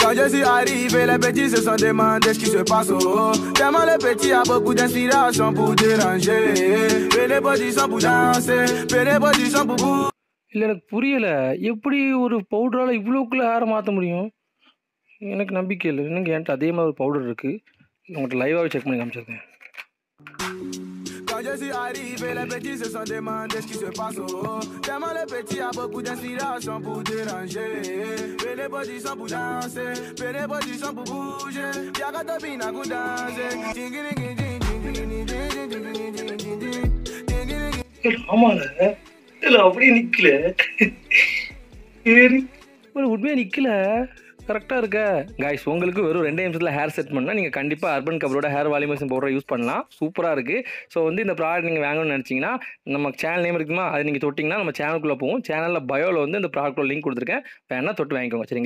Quand je suis arrivé, les petits se sont demandé ce qui se passe. Oh. Tellement les petits a beaucoup d'inspiration pour déranger. Mais les body sont pour danser, mais les body sont pour bouger. இல்லை எனக்கு புரியலை, எப்படி ஒரு பவுடரால் இவ்வளோக்குள்ள ஹேரை மாற்ற முடியும்? எனக்கு நம்பிக்கை இல்லை. எனக்கு என்கிட்ட அதே மாதிரி ஒரு பவுடர் இருக்குது, உங்கள்கிட்ட லைவாகவே செக் பண்ணி காமிச்சிருக்கேன். Quand je suis arrivé, les petits se sont demandé ce qui se passe. Oh. Tellement les petits a beaucoup d'inspiration pour déranger. Mais les body sont pour danser, mais les body sont pour bouger. Y'a qu'à te bina pour danser. ஆமாங்க, இல்லை அப்படியே நிற்கல. சரி, ஒரு உண்மையாக நிற்கல, கரெக்டாக இருக்க. கைஸ், உங்களுக்கு வெறும் 2 நிமிஷத்தில் ஹேர் செட் பண்ணால் நீங்கள் கண்டிப்பாக அர்பன் கபரோட ஹேர் வால்யூமேஷன் பவுடரை யூஸ் பண்ணலாம். சூப்பராக இருக்குது. ஸோ வந்து இந்த ப்ராடக்ட் நீங்கள் வாங்கணும்னு நினச்சிங்கன்னா, நம்ம சேனல் நேம் இருக்குமா, அதை நீங்கள் தொட்டிங்கன்னா நம்ம சேனலுக்குள்ளே போவோம். சேனலில் பயோவில் வந்து இந்த ப்ராடக்டோட லிங்க் கொடுத்துருக்கேன், வேணால் தொட்டு வாங்கிக்கோங்க. சரிங்களா?